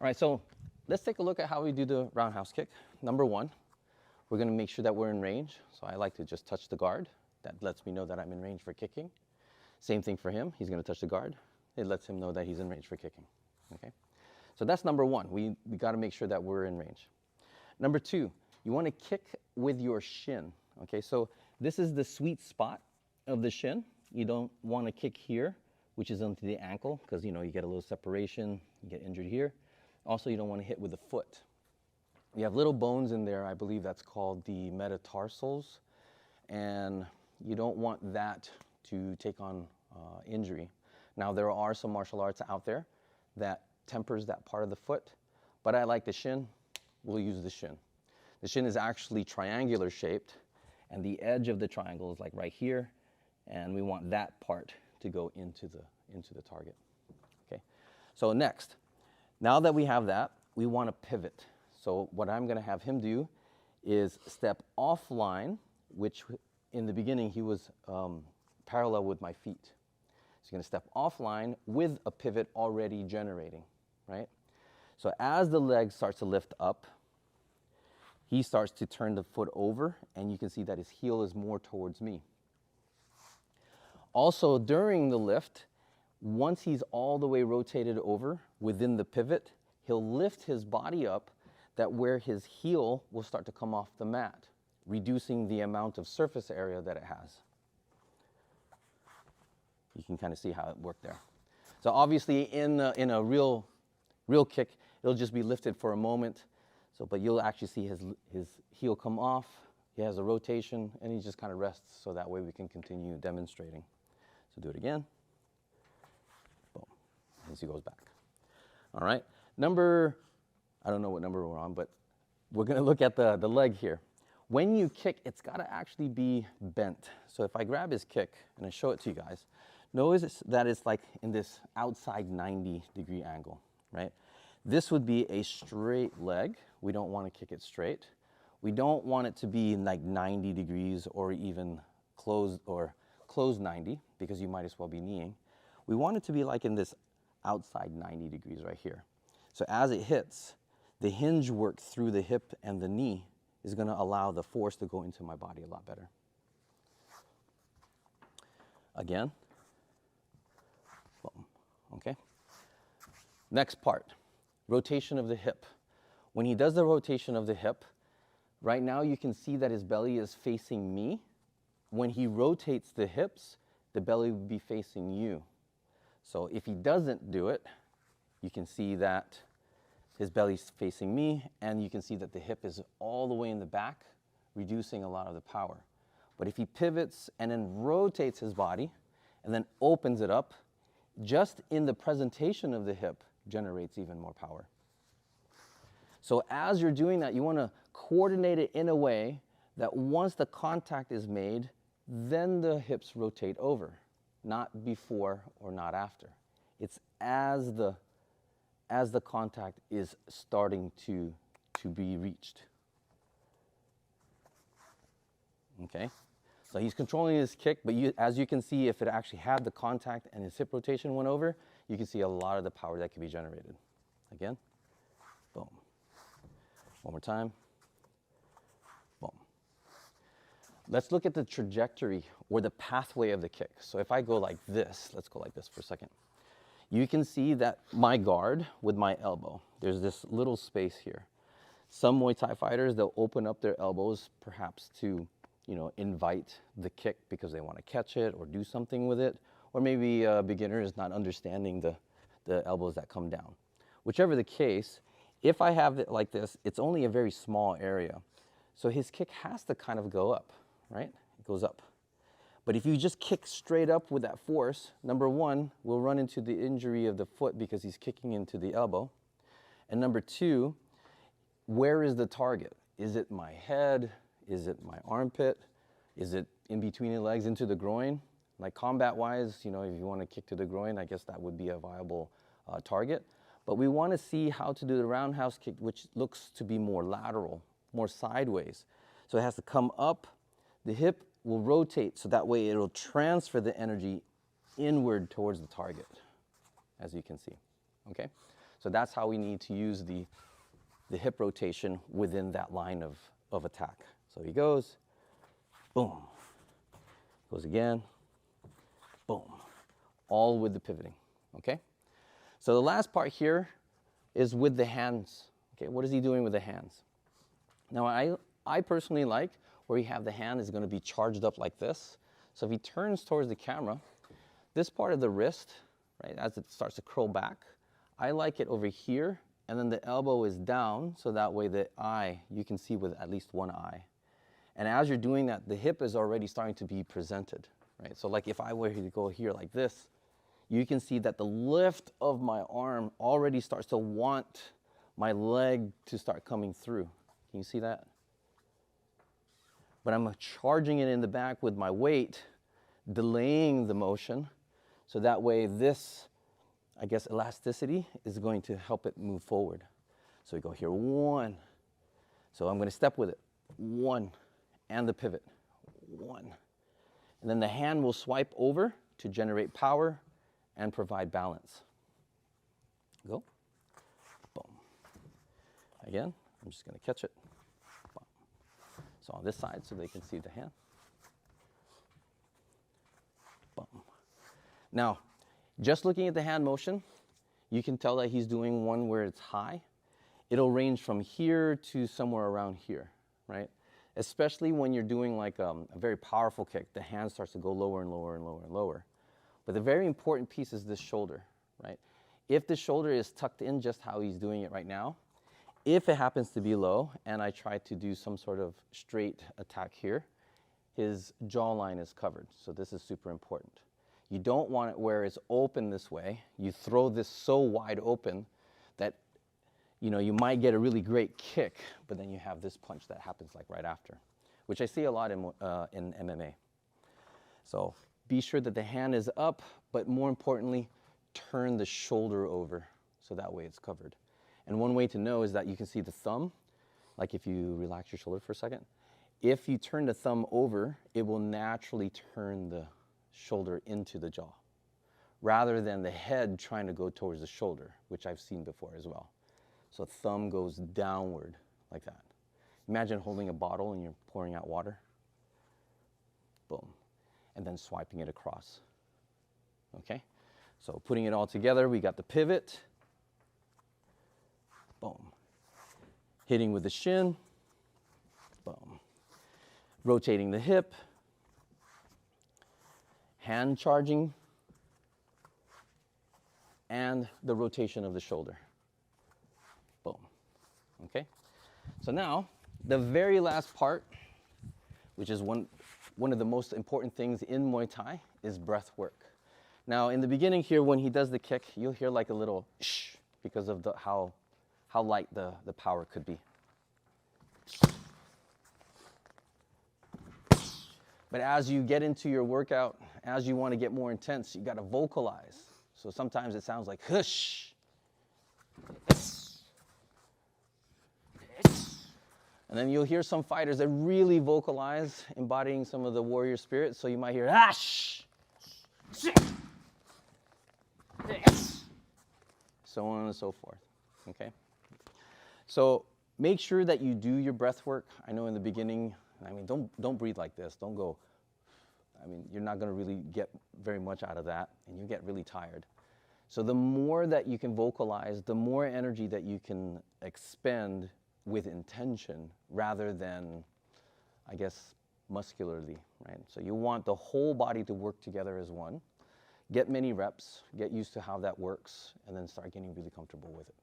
All right, so let's take a look at how we do the roundhouse kick. Number one, we're gonna make sure that we're in range. So I like to just touch the guard. That lets me know that I'm in range for kicking. Same thing for him. He's gonna touch the guard. It lets him know that he's in range for kicking, okay? So that's number one. We gotta make sure that we're in range. Number two, you wanna kick with your shin, okay? So this is the sweet spot of the shin. You don't wanna kick here, which is onto the ankle, because you get a little separation, you get injured here. Also, you don't want to hit with the foot. You have little bones in there, I believe that's called the metatarsals, and you don't want that to take on injury. Now, there are some martial arts out there that tempers that part of the foot, but I like the shin. We'll use the shin. The shin is actually triangular shaped, and the edge of the triangle is like right here, and we want that part to go into the target. Okay, so next, now that we have that, we want to pivot. So what I'm going to have him do is step offline, which in the beginning he was parallel with my feet. So he's going to step offline with a pivot already generating, right? So as the leg starts to lift up, he starts to turn the foot over, and you can see that his heel is more towards me. Also, during the lift, once he's all the way rotated over within the pivot, he'll lift his body up that where his heel will start to come off the mat, reducing the amount of surface area that it has. You can kind of see how it worked there. So obviously in a real kick, it'll just be lifted for a moment. So, but you'll actually see his heel come off. He has a rotation, and he just kind of rests, so that way we can continue demonstrating. So do it again. Boom. As he goes back. All right. I don't know what number we're on, but we're going to look at the leg here. When you kick, it's got to actually be bent. So if I grab his kick and I show it to you guys, notice that it's like in this outside 90-degree angle, right? This would be a straight leg. We don't want to kick it straight. We don't want it to be like 90 degrees or even closed 90, because you might as well be kneeing. We want it to be like in this outside 90 degrees right here. So as it hits, the hinge work through the hip and the knee is going to allow the force to go into my body a lot better. Again. Boom. Okay. Next part, rotation of the hip. When he does the rotation of the hip, right now you can see that his belly is facing me. When he rotates the hips, the belly will be facing you. So if he doesn't do it, you can see that his belly's facing me, and you can see that the hip is all the way in the back, reducing a lot of the power. But if he pivots and then rotates his body and then opens it up, just in the presentation of the hip generates even more power. So as you're doing that, you want to coordinate it in a way that once the contact is made, then the hips rotate over, not before or not after. It's as the contact is starting to be reached. Okay, so he's controlling his kick, but as you can see, if it actually had the contact and his hip rotation went over, you can see a lot of the power that can be generated. Again, boom. One more time. Boom. Let's look at the trajectory or the pathway of the kick. So if I go like this, let's go like this for a second. You can see that my guard with my elbow, there's this little space here. Some Muay Thai fighters, they'll open up their elbows perhaps to, invite the kick because they want to catch it or do something with it. Or maybe a beginner is not understanding the elbows that come down. Whichever the case, if I have it like this, it's only a very small area. So his kick has to kind of go up, right? It goes up. But if you just kick straight up with that force, number one, we'll run into the injury of the foot because he's kicking into the elbow. And number two, where is the target? Is it my head? Is it my armpit? Is it in between the legs into the groin? Like combat-wise, if you want to kick to the groin, I guess that would be a viable target. But we want to see how to do the roundhouse kick, which looks to be more lateral, more sideways. So it has to come up, the hip will rotate, so that way it'll transfer the energy inward towards the target, as you can see, okay? So that's how we need to use the hip rotation within that line of attack. So he goes, boom, goes again, boom, all with the pivoting, okay? So the last part here is with the hands, okay? What is he doing with the hands? Now I personally like where you have the hand is gonna be charged up like this. So if he turns towards the camera, this part of the wrist, right, as it starts to curl back, I like it over here, and then the elbow is down, so that way the eye, you can see with at least one eye. And as you're doing that, the hip is already starting to be presented, right? So like if I were to go here like this, you can see that the lift of my arm already starts to want my leg to start coming through. Can you see that? But I'm charging it in the back with my weight, delaying the motion, so that way this, I guess, elasticity is going to help it move forward. So we go here, one. So I'm going to step with it, one, and the pivot, one. And then the hand will swipe over to generate power and provide balance. Go, boom. Again, I'm just going to catch it. Boom. So on this side so they can see the hand. Boom. Now, just looking at the hand motion, you can tell that he's doing one where it's high. It'll range from here to somewhere around here, right? Especially when you're doing like a very powerful kick, the hand starts to go lower and lower and lower and lower. But the very important piece is this shoulder, right? If the shoulder is tucked in just how he's doing it right now, if it happens to be low and I try to do some sort of straight attack here, his jawline is covered. So this is super important. You don't want it where it's open this way. You throw this so wide open that you might get a really great kick, but then you have this punch that happens like right after, which I see a lot in MMA. So be sure that the hand is up, but more importantly, turn the shoulder over so that way it's covered. And one way to know is that you can see the thumb, like if you relax your shoulder for a second. If you turn the thumb over, it will naturally turn the shoulder into the jaw, rather than the head trying to go towards the shoulder, which I've seen before as well. So thumb goes downward like that. Imagine holding a bottle and you're pouring out water. Boom. And then swiping it across. Okay? So putting it all together, we got the pivot. Boom. Hitting with the shin. Boom. Rotating the hip. Hand charging. And the rotation of the shoulder. Boom. Okay? So now, the very last part, which is one of the most important things in Muay Thai, is breath work. Now, in the beginning here, when he does the kick, you'll hear like a little shh because of how light the power could be. But as you get into your workout, as you want to get more intense, you got to vocalize. So sometimes it sounds like hush. And then you'll hear some fighters that really vocalize, embodying some of the warrior spirit. So you might hear, ash, so on and so forth, okay? So make sure that you do your breath work. I know in the beginning, don't breathe like this. Don't go, you're not gonna really get very much out of that, and you get really tired. So the more that you can vocalize, the more energy that you can expend with intention rather than, I guess, muscularly, right? So you want the whole body to work together as one. Get many reps, get used to how that works, and then start getting really comfortable with it.